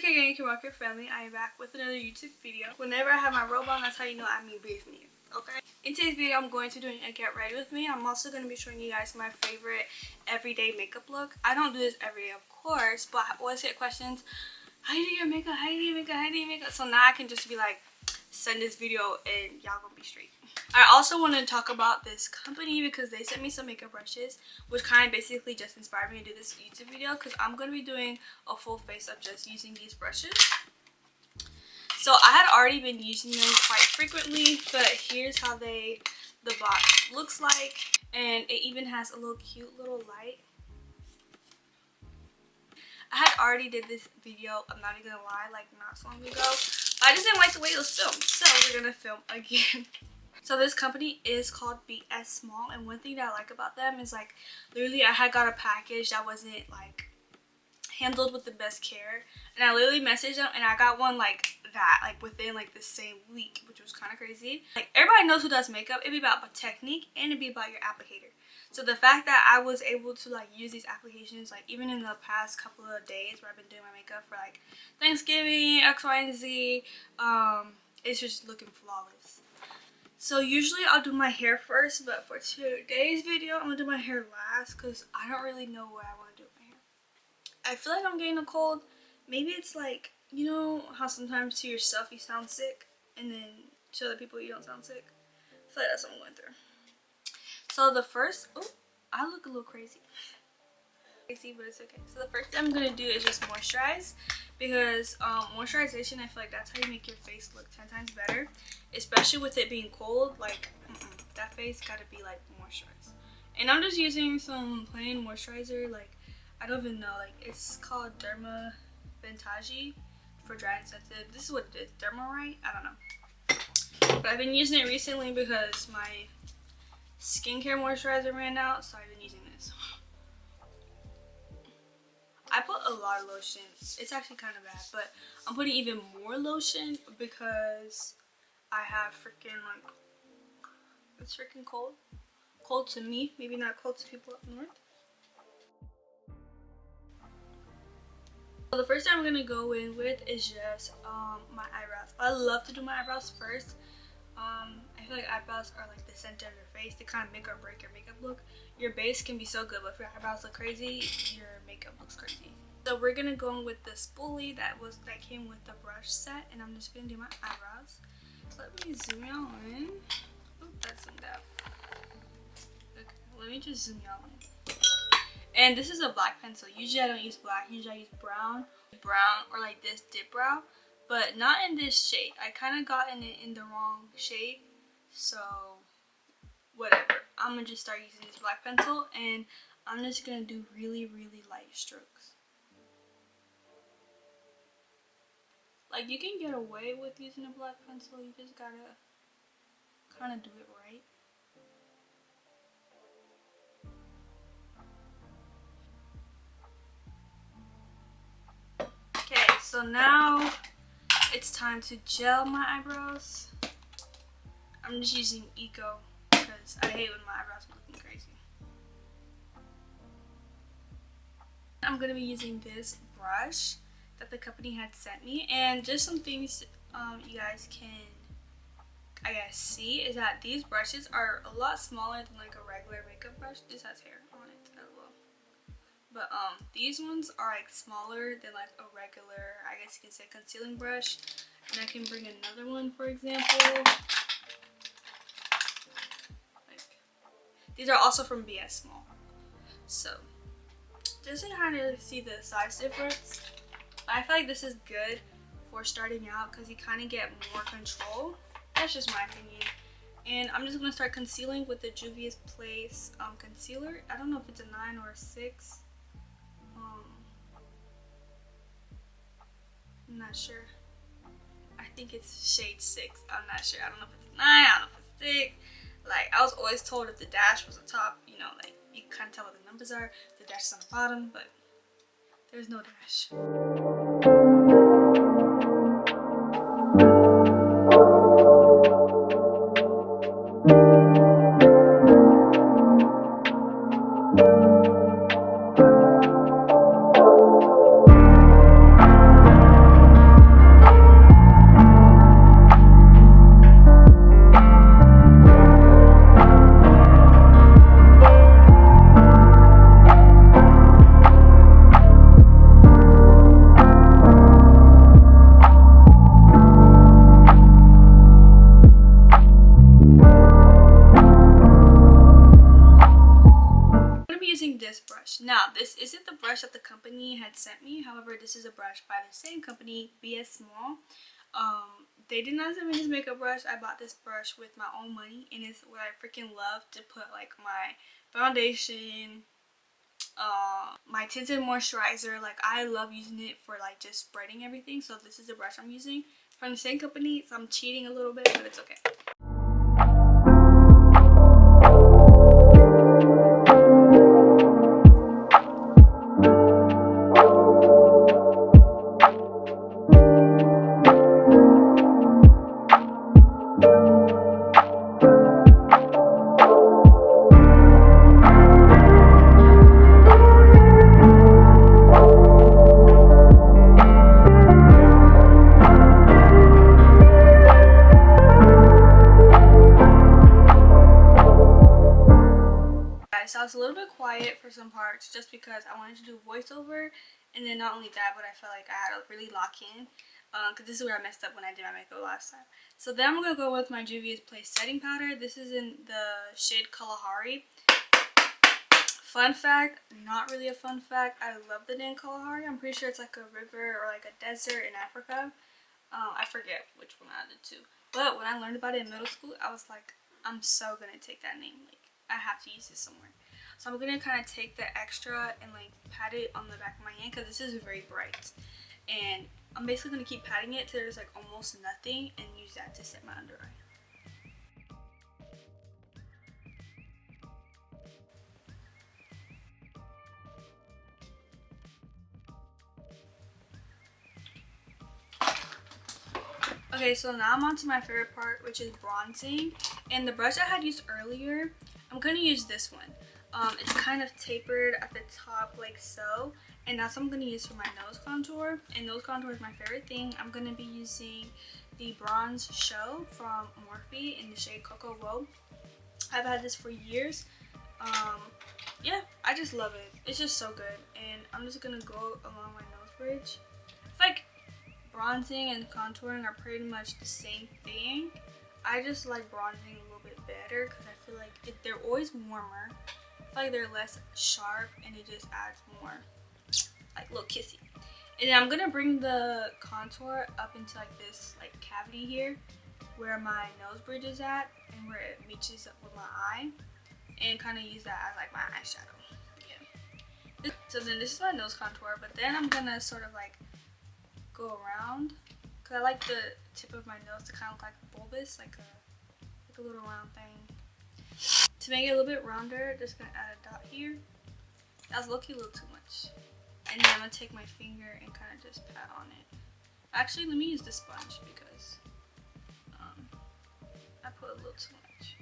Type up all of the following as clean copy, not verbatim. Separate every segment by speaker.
Speaker 1: again, Rocket Family. I am back with another YouTube video. Whenever I have my robe on, that's how you know I mean business, okay? In today's video, I'm going to do a get ready with me. I'm also going to be showing you guys my favorite everyday makeup look. I don't do this every day, of course, but I always get questions, how do you do your makeup, how do you do your makeup, how do you do your makeup? So now I can just be like, send this video and y'all gonna be straight. I also want to talk about this company because they sent me some makeup brushes, which kind of basically just inspired me to do this YouTube video because I'm going to be doing a full face of just using these brushes. So I had already been using them quite frequently, but here's how the box looks like, and it even has a little cute little light. I had already did this video, I'm not even gonna lie, like not so long ago. I just didn't like the way it was filmed, so we're gonna film again. So this company is called BS Small, and one thing that I like about them is like literally I had got a package that wasn't like handled with the best care, and I literally messaged them and I got one like that, like within like the same week, which was kind of crazy. Like everybody knows who does makeup, it'd be about technique and it'd be about your applicator. So the fact that I was able to like use these applications like even in the past couple of days where I've been doing my makeup for like Thanksgiving, X, Y, and Z, it's just looking flawless. So usually I'll do my hair first, but for today's video I'm gonna do my hair last because I don't really know what I want to do with my hair. I feel like I'm getting a cold. Maybe it's like, you know how sometimes to yourself you sound sick and then to other people you don't sound sick? I feel like that's what I'm going through. So the first, oh, I look a little crazy, but it's okay. So the first thing I'm gonna do is just moisturize, because moisturization, I feel like that's how you make your face look 10 times better, especially with it being cold. Like that face gotta be like moisturized. And I'm just using some plain moisturizer, like I don't even know, like it's called Derma Vintage for dry and sensitive. This is what it is, Derma, right? I don't know, but I've been using it recently because my skincare moisturizer ran out, so I've been using this. I put a lot of lotion. It's actually kind of bad, but I'm putting even more lotion because I have freaking like, it's freaking cold. Cold to me, maybe not cold to people up north. So the first thing I'm gonna go in with is just my eyebrows. I love to do my eyebrows first. I feel like eyebrows are like the center of your face. They kind of make or break your makeup look. Your base can be so good, but if your eyebrows look crazy, your makeup looks crazy. So we're gonna go in with the spoolie that came with the brush set, and I'm just gonna do my eyebrows. Let me zoom y'all in. Oh, that's zoomed out. Okay, let me just zoom y'all in. And this is a black pencil. Usually I don't use black. Usually I use brown or like this dip brow. But not in this shade. I kind of got it in the wrong shade. So, whatever. I'm going to just start using this black pencil. And I'm just going to do really, really light strokes. Like, you can get away with using a black pencil. You just got to kind of do it right. Okay, so now it's time to gel my eyebrows. I'm just using Eco because I hate when my eyebrows are looking crazy. I'm going to be using this brush that the company had sent me, and just some things you guys can, I guess, see is that these brushes are a lot smaller than like a regular makeup brush. This has hair on it as well. But these ones are like smaller than like a regular, I guess you can say, concealing brush. And I can bring another one, for example. Like, these are also from BS Small. So just to kind of see the size difference, I feel like this is good for starting out because you kind of get more control. That's just my opinion. And I'm just going to start concealing with the Juvia's Place concealer. I don't know if it's a 9 or a 6. I'm not sure. I think it's shade 6. I'm not sure. I don't know if it's 9. I don't know if it's 6. Like, I was always told if the dash was the top, you know, like, you can kind of tell what the numbers are. The dash is on the bottom, but there's no dash. Now, this isn't the brush that the company had sent me. However, this is a brush by the same company, BS Small. They did not send me this makeup brush. I bought this brush with my own money, and it's what I freaking love to put like my foundation, my tinted moisturizer. Like, I love using it for like just spreading everything. So this is the brush I'm using from the same company. So I'm cheating a little bit, but it's okay. So I was a little bit quiet for some parts just because I wanted to do voiceover, and then not only that, but I felt like I had to really lock in because this is where I messed up when I did my makeup last time. So then I'm going to go with my Juvia's Place setting powder. This is in the shade Kalahari. Fun fact, not really a fun fact, I love the name Kalahari. I'm pretty sure it's like a river or like a desert in Africa. I forget which one out of the two. But when I learned about it in middle school, I was like, I'm so going to take that name. Like, I have to use this somewhere. So I'm going to kind of take the extra and like pat it on the back of my hand because this is very bright. And I'm basically going to keep patting it till there's like almost nothing and use that to set my under eye. Okay, so now I'm on to my favorite part, which is bronzing. And the brush I had used earlier, I'm going to use this one. It's kind of tapered at the top like so. And that's what I'm going to use for my nose contour. And nose contour is my favorite thing. I'm going to be using the Bronze Show from Morphe in the shade Cocoa Road. I've had this for years. Yeah, I just love it. It's just so good. And I'm just going to go along my nose bridge. It's like bronzing and contouring are pretty much the same thing. I just like bronzing a little bit better because I feel like they're always warmer. I feel like they're less sharp and it just adds more like a little kissy. And then I'm gonna bring the contour up into like this like cavity here where my nose bridge is at and where it reaches up with my eye, and kind of use that as like my eyeshadow. Yeah. So then this is my nose contour, but then I'm gonna sort of like go around because I like the tip of my nose to kind of look like bulbous, like a little round thing. To make it a little bit rounder, just gonna add a dot here. That was low-key a little too much. And then I'm gonna take my finger and kind of just pat on it. Actually, let me use the sponge because I put a little too much.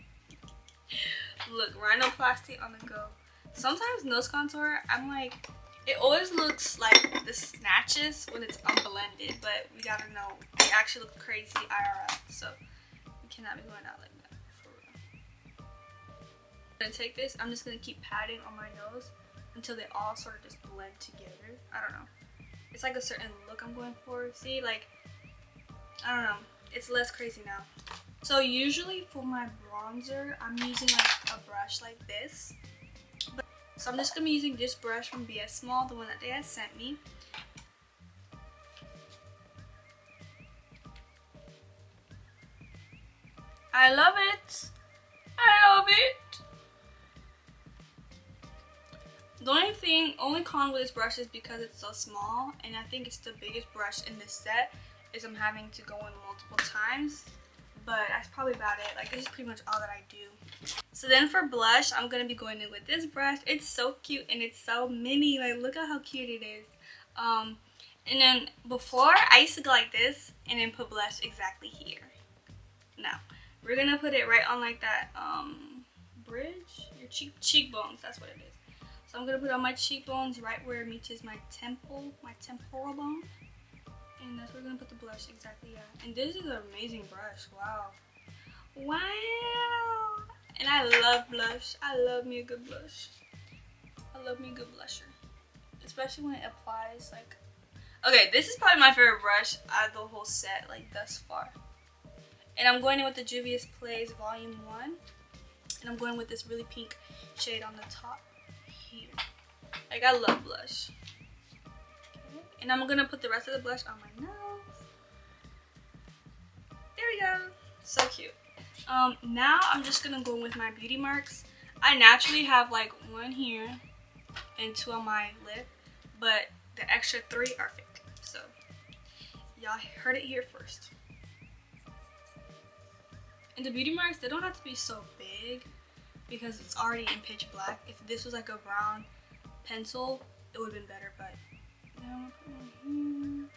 Speaker 1: Look, rhinoplasty on the go. Sometimes nose contour, I'm like, it always looks like the snatches when it's unblended, but we gotta know they actually look crazy IRL, so we cannot be going out like that for real. I'm gonna take this, I'm just gonna keep patting on my nose until they all sort of just blend together. I don't know. It's like a certain look I'm going for. See, like, I don't know. It's less crazy now. So usually for my bronzer, I'm using like a brush like this. So I'm just gonna be using this brush from BS Small, the one that they had sent me. I love it. I love it. The only con with this brush is because it's so small, and I think it's the biggest brush in this set, is I'm having to go in multiple times. But that's probably about it. Like, this is pretty much all that I do. So then for blush, I'm going to be going in with this brush. It's so cute and it's so mini. Like, look at how cute it is. And then before, I used to go like this and then put blush exactly here. Now, we're going to put it right on like that bridge, your cheekbones. That's what it is. So I'm going to put it on my cheekbones right where it meets my temple, my temporal bone. And that's where we're going to put the blush exactly at. And this is an amazing brush. Wow. Wow. And I love blush. I love me a good blush. I love me a good blusher. Especially when it applies like... Okay, this is probably my favorite brush out of the whole set, like thus far. And I'm going in with the Juvia's Place Volume 1. And I'm going with this really pink shade on the top here. Like, I love blush. Okay. And I'm gonna put the rest of the blush on my nose. There we go. So cute. Now I'm just gonna go in with my beauty marks. I naturally have like one here and two on my lip, but the extra 3 are fake. So y'all heard it here first. And the beauty marks, they don't have to be so big because it's already in pitch black. If this was like a brown pencil, it would have been better, but now I'm gonna put one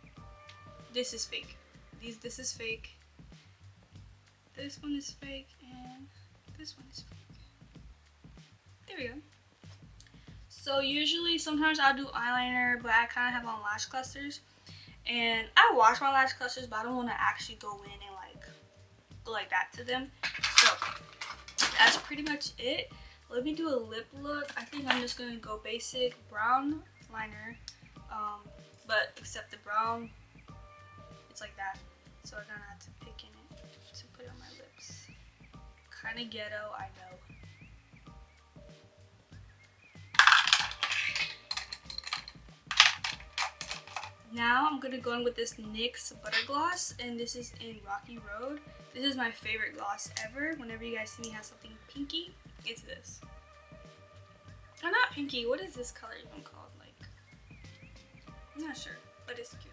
Speaker 1: here. This is fake. This is fake. This one is fake, and this one is fake. There we go. So usually, sometimes I'll do eyeliner, but I kind of have on lash clusters. And I wash my lash clusters, but I don't want to actually go in and like go like that to them. So that's pretty much it. Let me do a lip look. I think I'm just gonna go basic brown liner, but except the brown, it's like that. So I'm gonna have to pick in it to put on my lips. Kind of ghetto, I know. Now I'm gonna go in with this NYX Butter Gloss, and this is in Rocky Road. This is my favorite gloss ever. Whenever you guys see me have something pinky, it's this. Oh, not pinky. What is this color even called? Like, I'm not sure, but it's cute.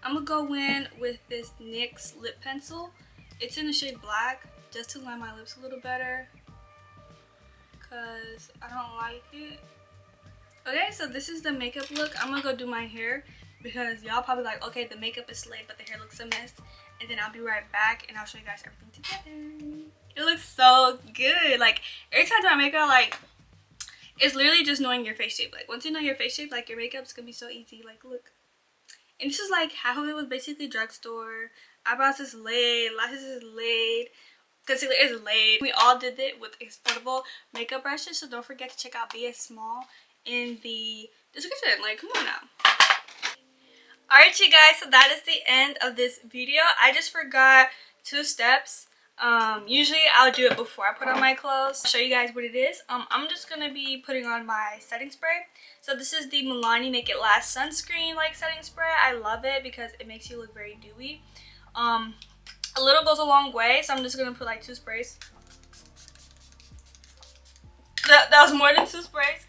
Speaker 1: I'm gonna go in with this NYX lip pencil. It's in the shade black, just to line my lips a little better, cause I don't like it. Okay, so this is the makeup look. I'm gonna go do my hair because y'all probably like, okay, the makeup is slayed, but the hair looks a mess. And then I'll be right back and I'll show you guys everything together. It looks so good. Like, every time I do my makeup, like, it's literally just knowing your face shape. Like, once you know your face shape, like, your makeup's gonna be so easy. Like, look. And this is like, half of it was basically drugstore. Eyebrows is laid, lashes is laid, concealer is laid. We all did it with affordable makeup brushes, so don't forget to check out BS Small in the description. Like, come on now. Alright, you guys, so that is the end of this video. I just forgot 2 steps. Usually I'll do it before I put on my clothes. I'll show you guys what it is. I'm just gonna be putting on my setting spray. So this is the Milani Make It Last sunscreen like setting spray. I love it because it makes you look very dewy. A little goes a long way, so I'm just gonna put like 2 sprays. That was more than 2 sprays.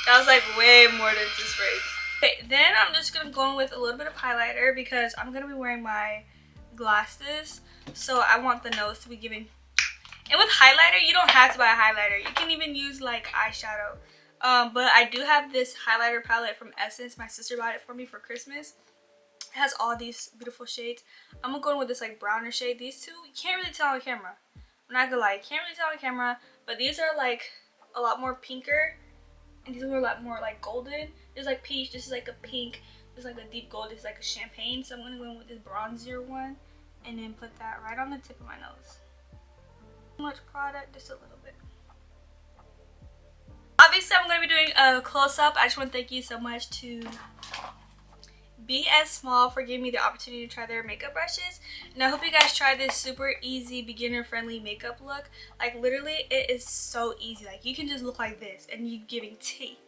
Speaker 1: That was like way more than 2 sprays. Okay, then I'm just gonna go in with a little bit of highlighter because I'm gonna be wearing my glasses, so I want the nose to be giving. And with highlighter, you don't have to buy a highlighter. You can even use like eyeshadow. But I do have this highlighter palette from Essence. My sister bought it for me for Christmas. It has all these beautiful shades. I'm gonna go in with this like browner shade. These two, you can't really tell on camera. I'm not gonna lie, you can't really tell on camera. But these are like a lot more pinker. And these are a lot more like golden. There's like peach, this is like a pink. There's like a deep gold, this is like a champagne. So I'm gonna go in with this bronzier one. And then put that right on the tip of my nose. Too much product, just a little bit. Obviously, I'm going to be doing a close-up. I just want to thank you so much to BS Small for giving me the opportunity to try their makeup brushes. And I hope you guys try this super easy, beginner-friendly makeup look. Like, literally, it is so easy. Like, you can just look like this and you're giving tea.